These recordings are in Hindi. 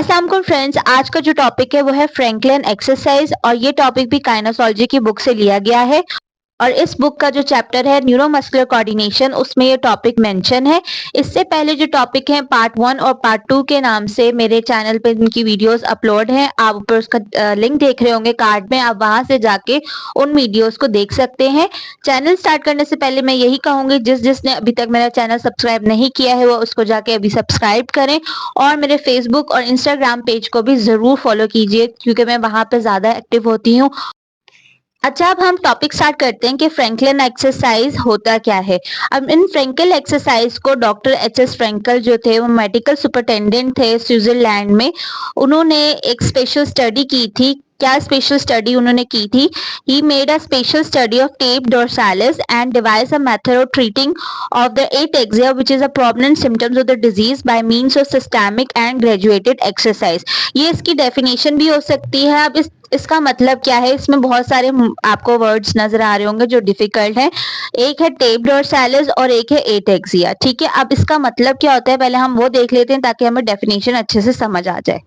अस्सलाम वालेकुम फ्रेंड्स, आज का जो टॉपिक है वो है फ्रैंकलिन एक्सरसाइज और ये टॉपिक भी काइनेसोलॉजी की बुक से लिया गया है। और इस बुक का जो चैप्टर है न्यूरोमस्कुलर कोऑर्डिनेशन उसमें ये टॉपिक मेंशन है। इससे पहले जो टॉपिक है पार्ट 1 और पार्ट 2 के नाम से मेरे चैनल पे इनकी वीडियोस अपलोड हैं। आप ऊपर उसका लिंक देख रहे होंगे कार्ड में, आप वहां से जाके उन वीडियोस को देख सकते हैं। चैनल स्टार्ट करने से पहले मैं यही कहूंगी जिसने अभी तक मेरा चैनल सब्सक्राइब नहीं किया है वो उसको जाके अभी सब्सक्राइब करें और मेरे फेसबुक और इंस्टाग्राम पेज को भी जरूर फॉलो कीजिए क्योंकि मैं वहां पे ज्यादा एक्टिव होती हूँ। अच्छा, अब हम टॉपिक स्टार्ट करते हैं कि फ्रैंकलिन एक्सरसाइज होता क्या है। अब इन फ्रैंकल एक्सरसाइज को डॉक्टर एच.एस. फ्रैंकल जो थे वो मेडिकल सुपरिटेंडेंट थे स्विट्जरलैंड में। उन्होंने एक स्पेशल स्टडी की थी। क्या स्पेशल स्टडी उन्होंने की थी? ही made a special study of tape डोर्सालिस and device a method of treating of the ataxia which is a prominent symptoms of the disease by means of systemic and graduated exercise। ये इसकी डेफिनेशन भी हो सकती है। अब इसका मतलब क्या है? इसमें बहुत सारे आपको वर्ड्स नजर आ रहे होंगे जो डिफिकल्ट हैं। एक है टेप डोर्सालिस और एक है एटेक्सिया। ठीक है, अब इसका मतलब क्या होता है पहले हम वो देख लेते हैं ताकि हमें डेफिनेशन अच्छे से समझ आ जाए।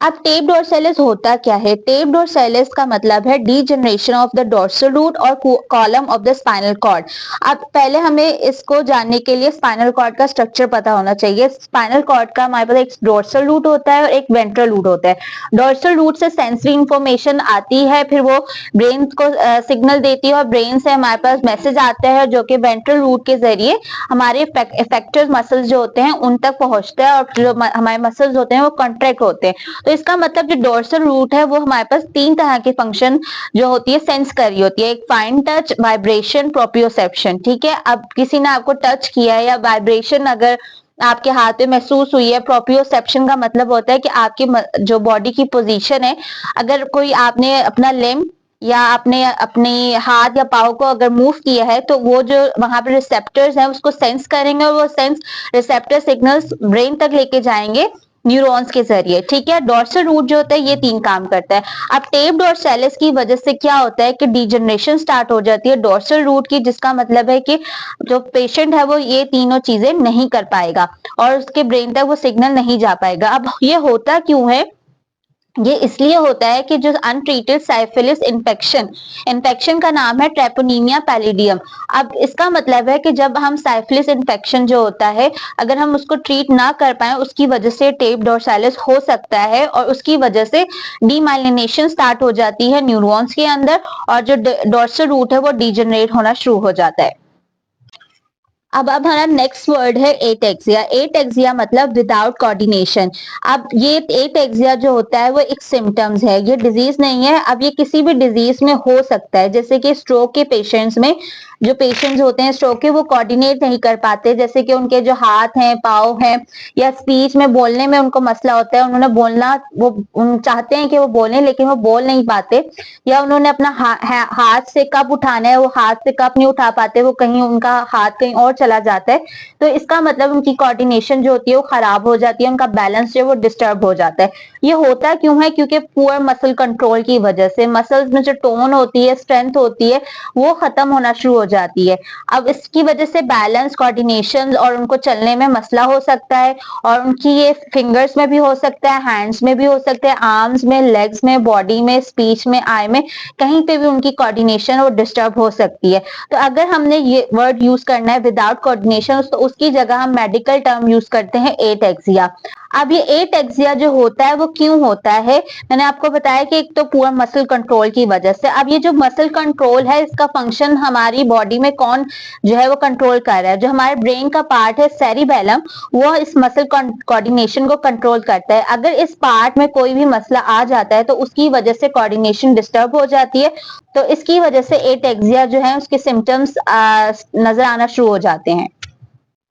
अब टेप डोर्सालिस होता क्या है? टेप डोर्सालिस का मतलब है degeneration of the dorsal root और column of the spinal cord. अब पहले हमें इसको जानने के लिए स्पाइनल कॉर्ड का स्ट्रक्चर पता होना चाहिए। स्पाइनल कॉर्ड का हमारे पास एक डोर्सल रूट होता है और एक वेंट्रल रूट होता है। डोर्सल रूट से सेंसरी इंफॉर्मेशन आती है, फिर वो ब्रेन को सिग्नल देती है और ब्रेन से हमारे पास मैसेज आता है जो कि वेंट्रल रूट के जरिए हमारे इफेक्टर मसल्स जो होते हैं उन तक पहुंचता है और जो हमारे मसल्स होते हैं वो कॉन्ट्रैक्ट होते हैं। तो इसका मतलब जो डोर्सल रूट है वो हमारे पास 3 तरह के फंक्शन जो होती है सेंस कर रही होती है। एक फाइन टच, वाइब्रेशन, प्रोप्रियोसेप्शन। ठीक है, अब किसी ने आपको टच किया है या वाइब्रेशन अगर आपके हाथ में महसूस हुई है, प्रोप्रियोसेप्शन का मतलब होता है कि आपकी जो बॉडी की पोजीशन है, अगर कोई आपने अपना लिम्ब या आपने अपने हाथ या पाँव को अगर मूव किया है तो वो जो वहां पे रिसेप्टर्स हैं उसको सेंस करेंगे और वो सेंस रिसेप्टर सिग्नल्स ब्रेन तक लेके जाएंगे न्यूरॉन्स के जरिए। ठीक है, डोर्सल रूट जो होता है ये 3 काम करता है। अब टेप डोर्सालिस की वजह से क्या होता है कि डीजनरेशन स्टार्ट हो जाती है डोर्सल रूट की, जिसका मतलब है कि जो पेशेंट है वो ये तीनों चीजें नहीं कर पाएगा और उसके ब्रेन तक वो सिग्नल नहीं जा पाएगा। अब ये होता क्यों है? ये इसलिए होता है कि जो अनट्रीटेड साइफिलिस इन्फेक्शन का नाम है ट्रेपोनीमिया पैलिडियम। अब इसका मतलब है कि जब हम साइफिलिस इन्फेक्शन जो होता है अगर हम उसको ट्रीट ना कर पाए उसकी वजह से टेप डोर्सालिस हो सकता है और उसकी वजह से डीमाइलिनेशन स्टार्ट हो जाती है न्यूरॉन्स के अंदर और जो डोर्सल रूट है वो डीजनरेट होना शुरू हो जाता है। अब हमारा नेक्स्ट वर्ड है एटेक्सिया। एटेक्सिया मतलब विदाउट कोऑर्डिनेशन। अब ये एटेक्सिया जो होता है वो एक सिम्टम्स है, ये डिजीज नहीं है। अब ये किसी भी डिजीज में हो सकता है, जैसे कि स्ट्रोक के पेशेंट्स में, जो पेशेंट्स होते हैं स्ट्रोक के वो कोऑर्डिनेट नहीं कर पाते, जैसे कि उनके जो हाथ हैं, पाँव हैं या स्पीच में बोलने में उनको मसला होता है। उन्होंने बोलना वो चाहते हैं कि वो बोलें लेकिन वो बोल नहीं पाते, या उन्होंने अपना हाथ से कप उठाना है वो हाथ से कप नहीं उठा पाते, वो कहीं उनका हाथ कहीं और चला जाता है। तो इसका मतलब उनकी कोऑर्डिनेशन जो होती है वो खराब हो जाती है, उनका बैलेंस जो है वो डिस्टर्ब हो जाता है। ये होता क्यों है? क्योंकि पुअर मसल कंट्रोल की वजह से मसल्स में जो टोन होती है, स्ट्रेंथ होती है, वो खत्म होना शुरू हो जाती है। अब इसकी वजह से बैलेंस, कोऑर्डिनेशन और उनको चलने में मसला हो सकता है और उनकी ये फिंगर्स में भी हो सकता है, हैंड्स में भी हो सकता है, आर्म्स में, लेग्स में, बॉडी में, स्पीच में, आई में, कहीं पे भी उनकी कोऑर्डिनेशन वो डिस्टर्ब हो सकती है। तो अगर हमने ये वर्ड यूज करना है विदाउट कोऑर्डिनेशन तो उसकी जगह हम मेडिकल टर्म यूज करते हैं एटेक्सिया। अब ये एटेक्सिया जो होता है वो क्यों होता है? मैंने आपको बताया कि एक तो पूरा मसल कंट्रोल की वजह से। अब ये जो मसल कंट्रोल है इसका फंक्शन हमारी बॉडी में कौन जो है वो कंट्रोल कर रहा है? जो हमारे ब्रेन का पार्ट है सेरिबेलम, वो इस मसल कोऑर्डिनेशन को कंट्रोल करता है। अगर इस पार्ट में कोई भी मसला आ जाता है तो उसकी वजह से कोऑर्डिनेशन डिस्टर्ब हो जाती है, तो इसकी वजह से एटेक्सिया जो है उसके सिम्टम्स नजर आना शुरू हो जाते हैं।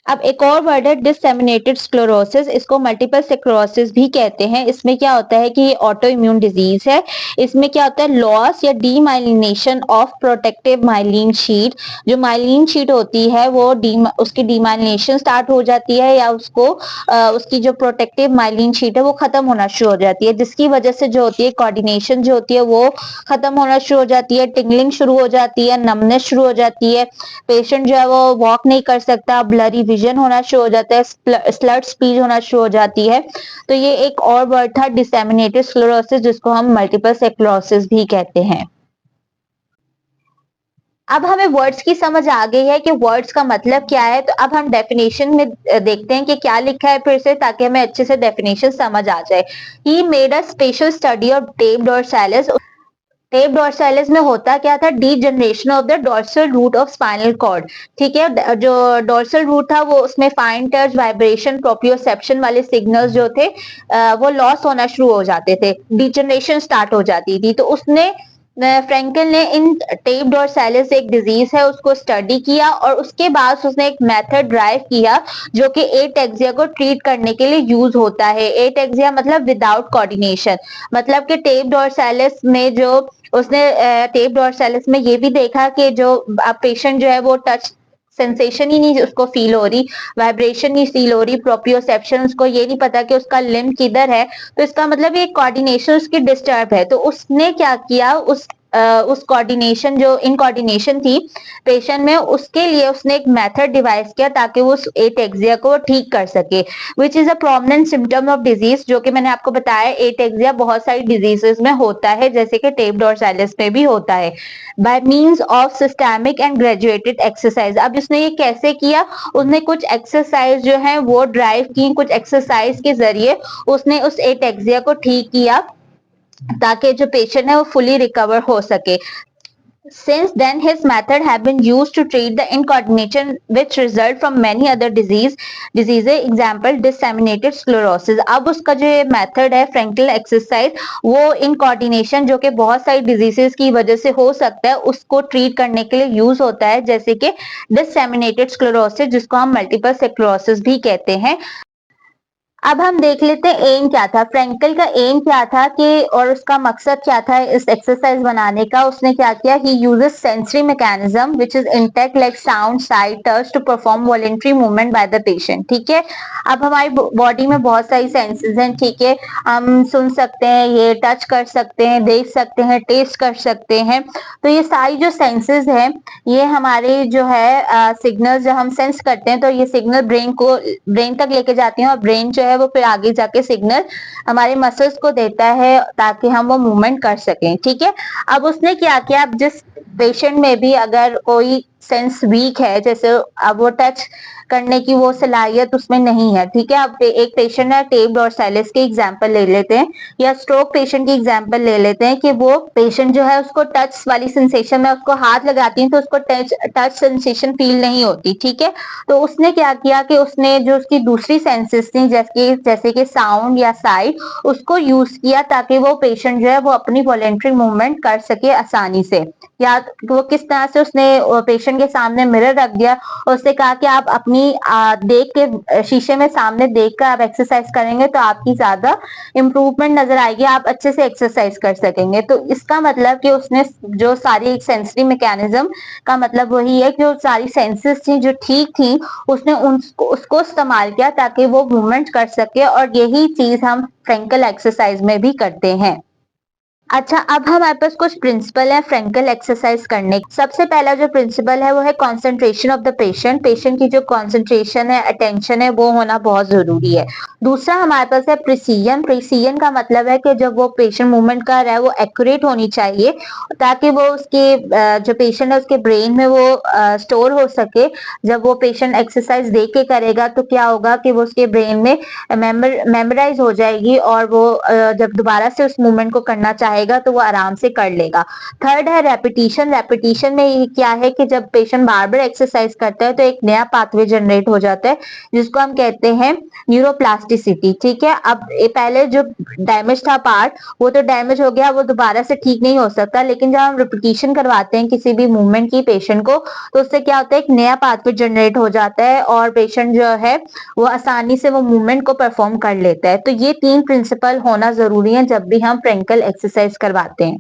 अब एक और वर्ड है डिसेमिनेटेड स्क्लेरोसिस, इसको मल्टीपल स्क्लेरोसिस भी कहते हैं। इसमें क्या होता है कि ये ऑटो इम्यून डिजीज है। इसमें क्या होता है? लॉस या demyelination of protective myelin sheath. जो माइलिन शीट होती है वो उसकी डीमाइलिनेशन स्टार्ट हो जाती है या उसकी जो प्रोटेक्टिव माइलिन शीट है वो खत्म होना शुरू हो जाती है, जिसकी वजह से जो होती है कोऑर्डिनेशन जो होती है वो खत्म होना शुरू हो जाती है, टिंगलिंग शुरू हो जाती है, नमनेस शुरू हो जाती है, पेशेंट जो है वो वॉक नहीं कर सकता, ब्लरी विजन होना शुरू हो जाता है, स्लर्ड स्पीच होना शुरू हो जाती है। तो ये एक और वर्ड था डिसेमिनेटेड स्क्लेरोसिस, जिसको हम मल्टीपल स्क्लेरोसिस भी कहते हैं। अब हमें वर्ड्स की समझ आ गई है कि वर्ड्स का मतलब क्या है, तो अब हम डेफिनेशन में देखते हैं कि क्या लिखा है फिर से, ताकि हमें अच्छे से डेफिनेशन समझ आ जाए। He made a special study of tabes dorsalis. Tabes dorsalis में होता क्या था, degeneration of the dorsal root of spinal cord. ठीक है, जो डॉर्सल रूट था वो उसमें फाइन टच, वाइब्रेशन, प्रोप्रियोसेप्शन वाले सिग्नल्स जो थे वो लॉस होना शुरू हो जाते थे, डीजनरेशन स्टार्ट हो जाती थी। तो उसने फ्रैंकल ने इन टेप डॉर्सालिस एक डिजीज है उसको स्टडी किया, और उसके बाद उसने एक मेथड ड्राइव किया जो कि एटेक्सिया को ट्रीट करने के लिए यूज होता है। एटेक्सिया मतलब विदाउट कोऑर्डिनेशन, मतलब कि टेप डॉर्सालिस में जो उसने टेप डॉर्सालिस में ये भी देखा कि जो पेशेंट जो है वो टच सेंसेशन ही नहीं उसको फील हो रही, वाइब्रेशन नहीं फील हो रही, प्रोप्रियोसेप्शन उसको ये नहीं पता कि उसका लिम्ब किधर है, तो इसका मतलब ये कोऑर्डिनेशन उसकी डिस्टर्ब है। तो उसने क्या किया, उस कोऑर्डिनेशन जो इनकोऑर्डिनेशन थी पेशेंट में, उसके लिए उसने एक मेथड डिवाइस किया ताकि वो उस एटेक्सिया को ठीक कर सके, which is a prominent symptom of disease. जो कि मैंने आपको बताया एटेक्सिया बहुत सारी डिजीजेस में होता है, जैसे कि टेप डॉर्सालिस में भी होता है, bye means of systemic and graduated exercise. अब इसने ये कैसे किया, उसने कुछ एक्सरसाइज जो है वो ड्राइव की, कुछ एक्सरसाइज के जरिए उसने उस एटेक्सिया को ठीक किया ताकि जो पेशेंट है वो फुली रिकवर हो सके। Since then, his method have been used to treat the incoordination which result from many other diseases, example disseminated sclerosis। अब उसका जो ये मेथड है फ्रैंकल एक्सरसाइज, वो इनकोऑर्डिनेशन जो कि बहुत सारी डिजीजेस की वजह से हो सकता है उसको ट्रीट करने के लिए यूज होता है, जैसे कि डिसेमिनेटेड स्क्लेरोसिस जिसको हम मल्टीपल स्क्लेरोसिस भी कहते हैं। अब हम देख लेते हैं एम क्या था, फ्रैंकल का एम क्या था कि और उसका मकसद क्या था इस एक्सरसाइज बनाने का। उसने क्या किया, he uses sensory mechanism which is intact like sound, sight, touch to perform voluntary movement by the patient. ठीक है, अब हमारी बॉडी में बहुत सारी सेंसेस हैं, ठीक है, हम सुन सकते हैं, ये टच कर सकते हैं, देख सकते हैं, टेस्ट कर सकते हैं। तो ये सारी जो सेंसेस हैं ये हमारे जो है सिग्नल जो हम सेंस करते हैं, तो ये सिग्नल ब्रेन तक लेके जाती हैं, और ब्रेन जो है वो फिर आगे जाके सिग्नल हमारे मसल्स को देता है ताकि हम वो मूवमेंट कर सकें। ठीक है, अब उसने क्या किया, अब जिस पेशेंट में भी अगर कोई सेंस वीक है, जैसे अब वो टच करने की वो सलाहियत उसमें नहीं है, ठीक है, अब एक पेशेंट है टेप डॉर्सालिस के एग्जांपल ले लेते हैं, या स्ट्रोक पेशेंट की एग्जांपल ले लेते हैं कि वो पेशेंट जो है उसको टच वाली सेंसेशन में उसको हाथ लगाती है तो उसको टच सेंसेशन फील नहीं होती। ठीक है, तो उसने क्या किया कि उसने जो उसकी दूसरी सेंसेस थी जैसे कि साउंड या साइट, उसको यूज किया ताकि वो पेशेंट जो है वो अपनी वॉलेंट्री मूवमेंट कर सके आसानी से। या वो किस तरह से उसने पेशेंट के सामने मिरर रख दिया और उससे कहा कि आप अपनी देख के शीशे में सामने देख कर आप एक्सरसाइज करेंगे तो आपकी ज्यादा इम्प्रूवमेंट नजर आएगी, आप अच्छे से एक्सरसाइज कर सकेंगे। तो इसका मतलब कि उसने जो सारी सेंसरी मैकेनिज्म का मतलब वही है कि जो सारी सेंसेस थी जो ठीक थी उसने उसको इस्तेमाल किया ताकि वो मूवमेंट कर सके, और यही चीज हम फ्रैंकल एक्सरसाइज में भी करते हैं। अच्छा, अब हमारे पास कुछ प्रिंसिपल है फ्रैंकल एक्सरसाइज करने। सबसे पहला जो प्रिंसिपल है वो है concentration of the patient. Patient की जो कंसंट्रेशन है, अटेंशन है, वो होना बहुत जरूरी है। दूसरा हमारे पास है प्रिसीजन। प्रिसीजन का मतलब है कि जब वो पेशेंट मूवमेंट कर रहा है वो एक्यूरेट होनी चाहिए ताकि वो उसके जो पेशेंट है उसके ब्रेन में वो स्टोर हो सके। जब वो पेशेंट एक्सरसाइज देख के करेगा तो क्या होगा कि वो उसके ब्रेन में मेमोराइज हो जाएगी, और वो जब दोबारा से उस मूवमेंट को करना चाहेगा तो वो आराम से कर लेगा। थर्ड है रेपिटेशन। रेपिटेशन में ये क्या है कि जब पेशेंट बार बार एक्सरसाइज करता है तो एक नया पाथवे जनरेट हो जाता है जिसको हम कहते हैं न्यूरोप्लास्टिसिटी। ठीक है, अब पहले जो डैमेज था पार्ट वो तो डैमेज हो गया, वो दोबारा से ठीक नहीं हो सकता, लेकिन जब हम रिपीटिशन करवाते हैं किसी भी मूवमेंट की पेशेंट को तो उससे क्या होता है, एक नया पाथवे जनरेट हो जाता है और पेशेंट जो है वो आसानी से वो मूवमेंट को परफॉर्म कर लेता है। तो ये 3 प्रिंसिपल होना जरूरी है जब भी हम फ्रैंकल एक्सरसाइज करवाते हैं।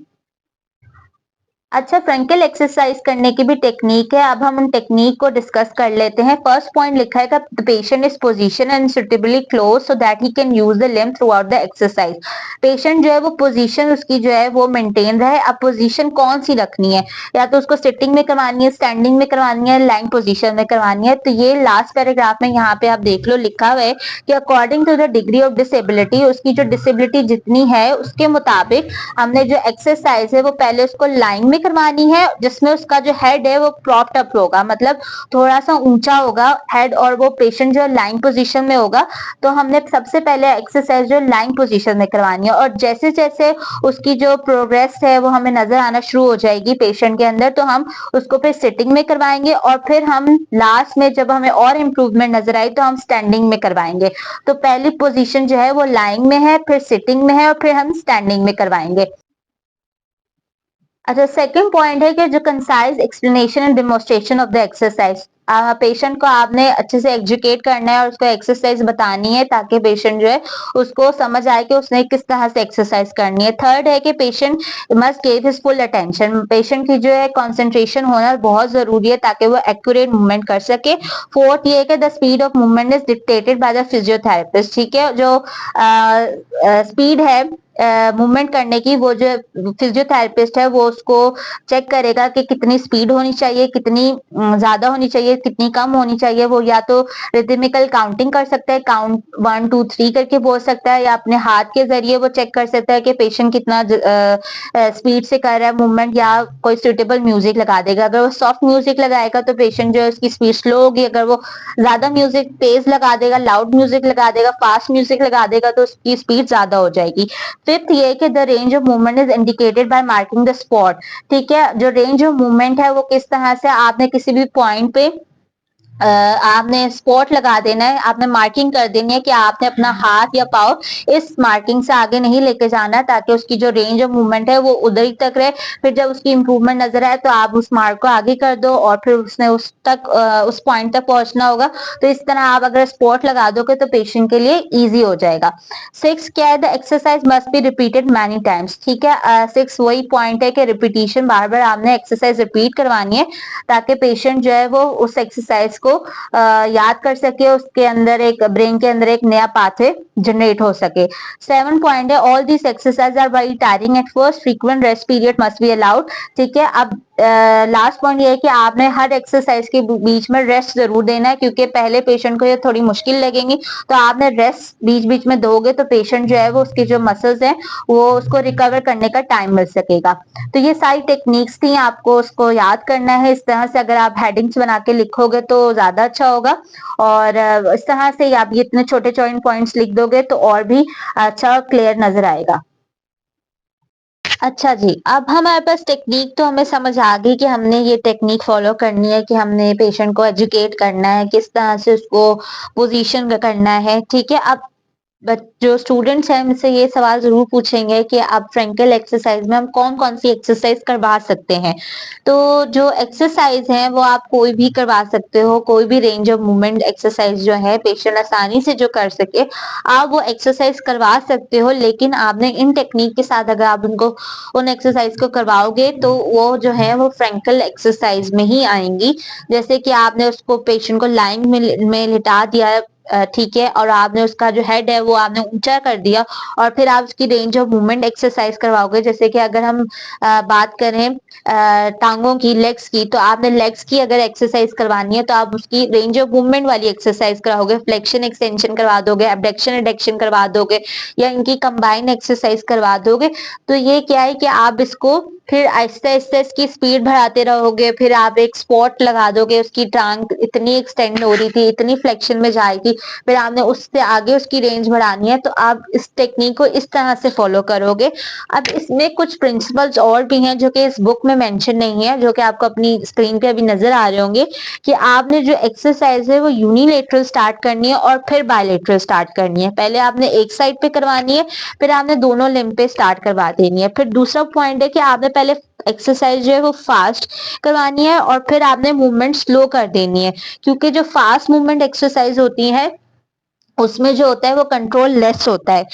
अच्छा, फ्रैंकल एक्सरसाइज करने की भी टेक्निक है। अब हम उन टेक्निक को डिस्कस कर लेते हैं। फर्स्ट पॉइंट लिखा है the patient is position and suitably close so that he can use the limb through out the exercise. Patient जो है वो पोजीशन उसकी जो है वो मेंटेन रहे। अब पोजीशन कौन सी रखनी है, या तो उसको सिटिंग में करवानी है, स्टैंडिंग में करवानी है, लाइन पोजीशन में करवानी है। तो ये लास्ट पैराग्राफ में यहाँ पे आप देख लो लिखा हुआ है कि according to the degree of disability, उसकी जो डिसेबिलिटी जितनी है उसके मुताबिक हमने जो एक्सरसाइज है वो पहले उसको लाइन में करवानी है, जिसमें उसका जो हेड है वो प्रॉप्ड अप होगा, मतलब थोड़ा सा ऊंचा होगा हेड, और वो पेशेंट जो लाइन पोजीशन में होगा। तो हमने सबसे पहले एक्सरसाइज जो लाइन पोजीशन में करवानी है, और जैसे जैसे उसकी जो प्रोग्रेस है वो हमें नजर आना शुरू हो जाएगी पेशेंट के अंदर, तो हम उसको फिर सिटिंग में करवाएंगे, और फिर हम लास्ट में जब हमें और इम्प्रूवमेंट नजर आई तो हम स्टैंडिंग में करवाएंगे। तो पहली पोजीशन जो है वो लाइन में है, फिर सिटिंग में है, और फिर हम स्टैंडिंग में करवाएंगे। अच्छा, सेकंड पॉइंट है कि जो concise explanation and demonstration of the exercise. Patient को आपने अच्छे से एजुकेट करना है और उसको एक्सरसाइज बतानी है, ताकि पेशेंट जो है उसको समझ आए कि उसने किस तरह से एक्सरसाइज करनी है। थर्ड है कि patient must give his full attention. Patient की जो है कंसंट्रेशन होना बहुत जरूरी है ताकि वो एक्यूरेट मूवमेंट कर सके। फोर्थ ये है कि the speed of movement is dictated by the physiotherapist. ठीक है, जो स्पीड है मूवमेंट करने की, वो जो फिजियोथेरेपिस्ट है वो उसको चेक करेगा कि कितनी स्पीड होनी चाहिए, कितनी ज्यादा होनी चाहिए, कितनी कम होनी चाहिए। वो या तो रिदमिकल काउंटिंग कर सकता है, काउंट 1 2 3 करके बोल सकता है, या अपने हाथ के जरिए वो चेक कर सकता है कि पेशेंट कितना स्पीड से कर रहा है मूवमेंट, या कोई सुटेबल म्यूजिक लगा देगा। अगर वो सॉफ्ट म्यूजिक लगाएगा तो पेशेंट जो है उसकी स्पीड स्लो होगी। अगर वो ज्यादा म्यूजिक तेज लगा देगा, लाउड म्यूजिक लगा देगा, फास्ट म्यूजिक लगा देगा, तो उसकी स्पीड ज्यादा हो जाएगी। फिफ्थ ये कि the range of movement is indicated by marking the spot. ठीक है, जो रेंज ऑफ मूवमेंट है वो किस तरह से, आपने किसी भी पॉइंट पे आपने स्पॉट लगा देना है, आपने मार्किंग कर देनी है कि आपने अपना हाथ या पाँव इस मार्किंग से आगे नहीं लेके जाना है, ताकि उसकी जो रेंज ऑफ मूवमेंट है वो उधर ही तक रहे। फिर जब उसकी इंप्रूवमेंट नजर आए तो आप उस मार्क को आगे कर दो, और फिर उसने उस पॉइंट तक पहुंचना होगा। तो इस तरह आप अगर स्पॉट लगा दोगे तो पेशेंट के लिए ईजी हो जाएगा। सिक्स क्या है, the exercise must be repeated many times. ठीक है, सिक्स वही पॉइंट है कि रिपीटिशन, बार बार आपने एक्सरसाइज रिपीट करवानी है, ताकि पेशेंट जो है वो उस एक्सरसाइज को याद कर सके, उसके अंदर एक ब्रेन के अंदर एक नया पाथवे जनरेट हो सके। सेवन पॉइंट है, all this exercise are very tiring at first, frequent rest period must be allowed. ठीक है, अब लास्ट पॉइंट ये है कि आपने हर एक्सरसाइज के बीच में रेस्ट जरूर देना है, क्योंकि पहले पेशेंट को ये थोड़ी मुश्किल लगेंगी, तो आपने रेस्ट बीच बीच में दोगे तो पेशेंट जो है वो उसके जो मसल्स हैं वो उसको रिकवर करने का टाइम मिल सकेगा। तो ये सारी टेक्निक्स थी, आपको उसको याद करना है। इस तरह से अगर आप हेडिंग्स बना के लिखोगे तो ज्यादा अच्छा होगा, और इस तरह से आप ये इतने छोटे छोटे पॉइंट्स लिख दोगे तो और भी अच्छा क्लियर नजर आएगा। अच्छा जी, अब हमारे पास टेक्निक तो हमें समझ आ गई कि हमने ये टेक्निक फॉलो करनी है, कि हमने पेशेंट को एजुकेट करना है, किस तरह से उसको पोजीशन करना है। ठीक है, अब जो स्टूडेंट्स हैं मुझसे ये सवाल जरूर पूछेंगे कि आप फ्रैंकल एक्सरसाइज में हम कौन कौन सी एक्सरसाइज करवा सकते हैं। तो जो एक्सरसाइज है वो आप कोई भी करवा सकते हो, कोई भी रेंज ऑफ मूवमेंट एक्सरसाइज जो है पेशेंट आसानी से जो कर सके आप वो एक्सरसाइज करवा सकते हो। लेकिन आपने इन टेक्निक के साथ अगर आप उनको उन एक्सरसाइज को करवाओगे तो वो जो है वो फ्रैंकल एक्सरसाइज में ही आएंगी। जैसे कि आपने उसको पेशेंट को लाइन में लिटा दिया है, ठीक है, और आपने उसका जो हेड है वो आपने ऊंचा कर दिया, और फिर आप उसकी रेंज ऑफ मूवमेंट एक्सरसाइज करवाओगे। जैसे कि अगर हम बात करें टांगों की, लेग्स की, तो आपने लेग्स की अगर एक्सरसाइज करवानी है तो आप उसकी रेंज ऑफ मूवमेंट वाली एक्सरसाइज कराओगे, फ्लेक्शन एक्सटेंशन करवा दोगे, एबडक्शन एडक्शन करवा दोगे, या इनकी कंबाइन एक्सरसाइज करवा दोगे। तो ये क्या है कि आप इसको फिर आहिस्ते आहिस्ते इसकी स्पीड बढ़ाते रहोगे, फिर आप एक स्पॉट लगा दोगे, उसकी टांग इतनी एक्सटेंड हो रही थी, इतनी फ्लेक्शन में जाएगी, फिर आपने उससे आगे उसकी रेंज बढ़ानी है, तो आप इस टेक्निक को इस तरह से फॉलो करोगे। अब इसमें कुछ प्रिंसिपल्स और भी हैं जो कि इस बुक में मेंशन नहीं है, जो कि आपको अपनी स्क्रीन पे अभी नजर आ रहे होंगे, कि आपने जो एक्सरसाइज है वो यूनिलेटरल स्टार्ट करनी है और फिर बायलेटरल स्टार्ट करनी है। पहले आपने एक साइड पे करवानी है, फिर आपने दोनों लिम्ब पे स्टार्ट करवा देनी है। फिर दूसरा पॉइंट है कि आपने पहले एक्सरसाइज जो है वो फास्ट करवानी है, और फिर आपने मूवमेंट स्लो कर देनी है, क्योंकि जो फास्ट मूवमेंट एक्सरसाइज होती है उसमें जो होता है वो कंट्रोल लेस होता है।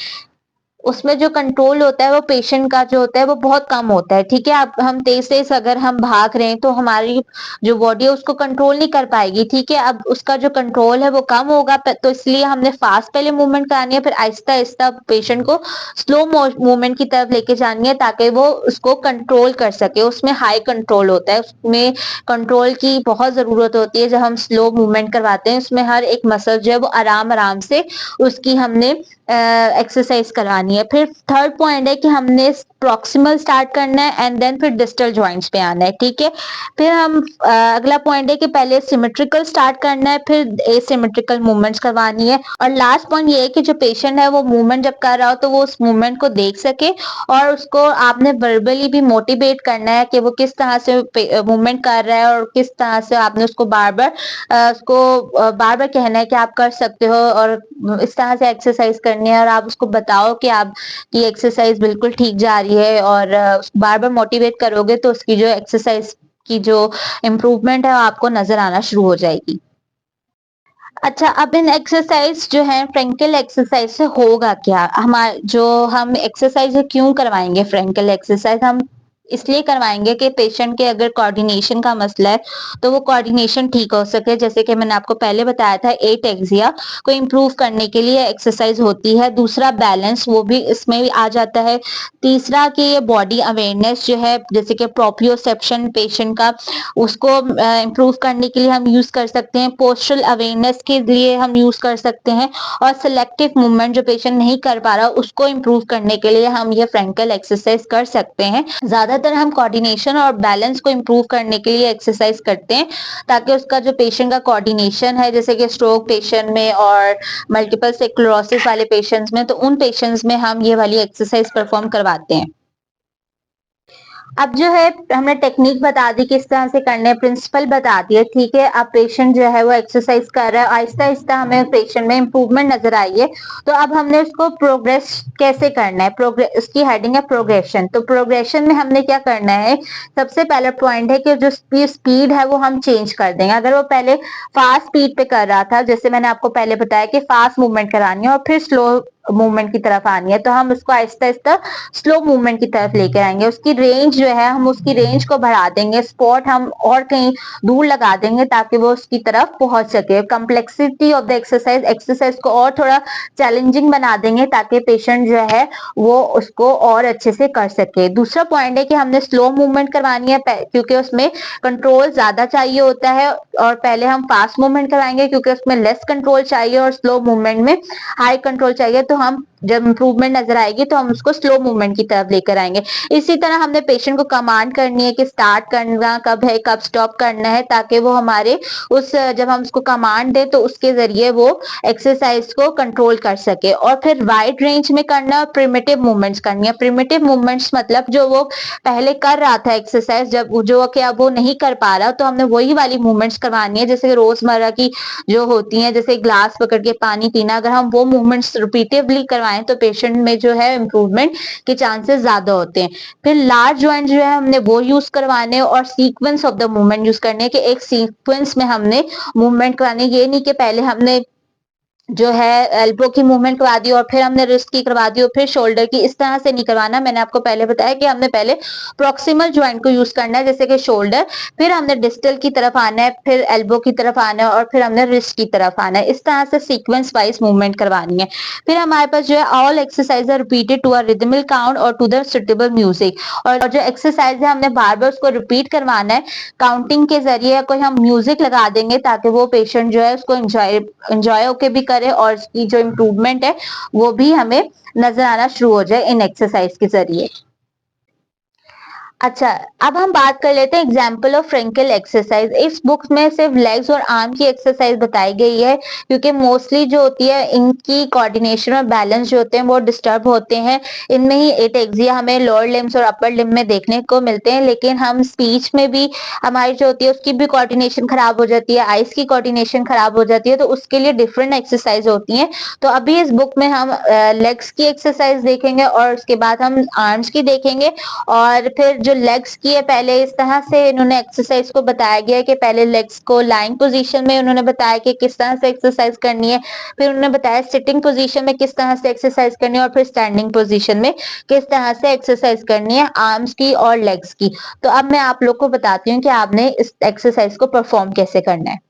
उसमें जो कंट्रोल होता है वो पेशेंट का जो होता है वो बहुत कम होता है, ठीक है। अब हम तेज-तेज अगर हम भाग रहे हैं तो हमारी जो बॉडी है उसको कंट्रोल नहीं कर पाएगी, ठीक है। अब उसका जो कंट्रोल है वो कम होगा तो इसलिए हमने फास्ट पहले मूवमेंट करानी है, फिर आहिस्ता-आहिस्ता पेशेंट को स्लो मूवमेंट की तरफ लेके जानी है ताकि वो उसको कंट्रोल कर सके। उसमें हाई कंट्रोल होता है, उसमें कंट्रोल की बहुत ज़रूरत होती है जब हम स्लो मूवमेंट करवाते हैं। उसमें हर एक मसल जो है वो आराम-आराम से उसकी हमने एक्सरसाइज करवानी है। फिर थर्ड पॉइंट है कि हमने प्रॉक्सिमल स्टार्ट करना है एंड देन फिर डिस्टल जॉइंट्स पे आना है, ठीक है। फिर हम अगला पॉइंट है कि पहले सिमेट्रिकल स्टार्ट करना है, फिर एसिमेट्रिकल मूवमेंट्स करवानी है, और लास्ट पॉइंट ये है कि जो पेशेंट है वो मूवमेंट जब कर रहा हो तो वो उस मूवमेंट को देख सके, और उसको आपने वर्बली भी मोटिवेट करना है कि वो किस तरह से मूवमेंट कर रहा है, और किस तरह से आपने उसको बार बार कहना है कि आप कर सकते हो और इस तरह से एक्सरसाइज करनी है, और आप उसको बताओ कि आपकी एक्सरसाइज बिल्कुल ठीक जा रही है, और बार-बार मोटिवेट करोगे तो उसकी जो एक्सरसाइज की जो इम्प्रूवमेंट है वो आपको नज़र आना शुरू हो जाएगी। अच्छा, अब इन एक्सरसाइज जो है फ्रैंकल एक्सरसाइज से होगा क्या? जो हम एक्सरसाइज क्यों करवाएँगे फ्रैंकल एक्सरसाइज? हम इसलिए करवाएँगे कि पेशेंट के अगर कोऑर्डिनेशन का मसला है, तो वो कोऑर्डिनेशन ठीक हो सके। जैसे कि मैंने आपको पहले बताया था, एटेक्सिया को इम्प्रूव करने के लिए एक्सरसाइज होती है। दूसरा बैलेंस, वो भी इसमें भी आ जाता है। तीसरा कि ये बॉडी अवेयरनेस जो है, जैसे कि प्रोप्रियोसेप्शन पेशेंट का, उसको इम्प्रूव करने के लिए हम यूज़ कर सकते हैं। पोस्चरल अवेयरनेस के लिए हम यूज़ कर सकते हैं, और सिलेक्टिव मूवमेंट जो पेशेंट नहीं कर पा रहा उसको इम्प्रूव करने के लिए हम ये फ्रैंकल एक्सरसाइज कर सकते हैं। ज़्यादातर हम कोऑर्डिनेशन और बैलेंस को इम्प्रूव करने के लिए एक्सरसाइज करते हैं, ताकि उसका जो पेशेंट का कोऑर्डिनेशन है, जैसे कि स्ट्रोक पेशेंट में और मल्टीपल स्क्लेरोसिस वाले पेशेंट्स में, तो उन पेशेंट्स में हम ये वाली एक्सरसाइज परफॉर्म करवाते हैं। अब जो है हमने टेक्निक बता दी किस तरह से करने, प्रिंसिपल बता दिया, ठीक है। अब पेशेंट जो है वो एक्सरसाइज कर रहा है, आहिस्ता-आहिस्ता हमें पेशेंट में इम्प्रूवमेंट नज़र आई है, तो अब हमने उसको प्रोग्रेस कैसे करना है, उसकी हेडिंग है प्रोग्रेशन। तो प्रोग्रेशन में हमने क्या करना है, सबसे पहला पॉइंट है कि जो स्पीड है वो हम चेंज कर देंगे। अगर वो पहले फास्ट स्पीड पे कर रहा था, जैसे मैंने आपको पहले बताया कि फास्ट मूवमेंट करानी है और फिर स्लो मूवमेंट की तरफ आनी है, तो हम उसको आहिस्ता-आहिस्ता स्लो मूवमेंट की तरफ लेकर आएंगे। उसकी रेंज जो है, हम उसकी रेंज को बढ़ा देंगे, स्पॉट हम और कहीं दूर लगा देंगे ताकि वो उसकी तरफ पहुंच सके। कम्प्लेक्सिटी ऑफ द एक्सरसाइज को और थोड़ा चैलेंजिंग बना देंगे ताकि पेशेंट जो है वो उसको और अच्छे से कर सके। दूसरा पॉइंट है कि हमने स्लो मूवमेंट करवानी है, क्योंकि उसमें कंट्रोल ज्यादा चाहिए होता है, और पहले हम फास्ट मूवमेंट कराएंगे क्योंकि उसमें लेस कंट्रोल चाहिए, और स्लो मूवमेंट में हाई कंट्रोल चाहिए। तो हम जब इम्प्रूवमेंट नजर आएगी तो हम उसको स्लो मूवमेंट की तरफ लेकर आएंगे। इसी तरह हमने पेशेंट को कमांड करनी है कि स्टार्ट करना कब है, कब स्टॉप करना है, ताकि वो हमारे जब हम उसको कमांड दे तो उसके जरिए वो एक्सरसाइज को कंट्रोल कर सके। और फिर वाइड रेंज में करना है और प्रिमिटिव मूवमेंट्स करनी है। प्रिमिटिव मूवमेंट्स मतलब जो वो पहले कर रहा था एक्सरसाइज, जब जो कि अब वो नहीं कर पा रहा, तो हमने वही वाली मूवमेंट्स करवानी है, जैसे रोजमर्रा की जो होती हैं, जैसे ग्लास पकड़ के पानी पीना। अगर हम वो मूवमेंट्स रिपीटिवली करवाएं तो पेशेंट में जो है इम्प्रूवमेंट के चांसेस ज्यादा होते हैं। फिर लार्ज जॉइंट जो है हमने वो यूज करवाने, और sequence of the movement use करने के एक सीक्वेंस में हमने मूवमेंट कराने। ये नहीं कि पहले हमने जो है एल्बो की मूवमेंट करवा दी और फिर हमने रिस्ट की करवा दी और फिर शोल्डर की, इस तरह से नहीं करवाना। मैंने आपको पहले बताया कि हमने पहले प्रॉक्सिमल ज्वाइंट को यूज करना है, जैसे कि शोल्डर, फिर हमने डिस्टल की तरफ आना है, फिर एल्बो की तरफ आना है, और फिर हमने रिस्ट की तरफ आना है। इस तरह से सीक्वेंस वाइज मूवमेंट करवानी है। फिर हमारे पास जो है all exercise are repeated to a rhythmic count और टू द सुटेबल म्यूजिक, और जो एक्सरसाइज है हमने बार बार उसको रिपीट करवाना है काउंटिंग के जरिए। कोई हम म्यूजिक लगा देंगे ताकि वो पेशेंट जो है उसको एंजॉय होके भी करे, और इसकी जो इम्प्रूवमेंट है वो भी हमें नजर आना शुरू हो जाए इन एक्सरसाइज के जरिए। अच्छा, अब हम बात कर लेते हैं एग्जाम्पल ऑफ फ्रैंकल एक्सरसाइज। इस बुक में सिर्फ लेग्स और आर्म की एक्सरसाइज बताई गई है, क्योंकि मोस्टली जो होती है इनकी कोऑर्डिनेशन और बैलेंस जो होते हैं वो डिस्टर्ब होते हैं। इनमें ही एटेक्सिया हमें लोअर लिम्स और अपर लिम्ब में देखने को मिलते हैं, लेकिन हम स्पीच में भी हमारी जो होती है उसकी भी कोऑर्डिनेशन खराब हो जाती है, आइस की कोऑर्डिनेशन खराब हो जाती है, तो उसके लिए डिफरेंट एक्सरसाइज होती हैं। तो अभी इस बुक में हम लेग्स की एक्सरसाइज देखेंगे, और उसके बाद हम आर्म्स की देखेंगे, और फिर जो लेग्स की है, पहले इस तरह से इन्होंने एक्सरसाइज को बताया गया है कि पहले लेग्स को लाइंग पोजीशन में उन्होंने बताया कि किस तरह से एक्सरसाइज करनी है, फिर उन्होंने बताया सिटिंग पोजीशन में किस तरह से एक्सरसाइज करनी है और फिर स्टैंडिंग पोजीशन में किस तरह से एक्सरसाइज करनी है आर्म्स की और लेग्स की। तो अब मैं आप लोग को बताती हूँ कि आपने इस एक्सरसाइज को परफॉर्म कैसे करना है।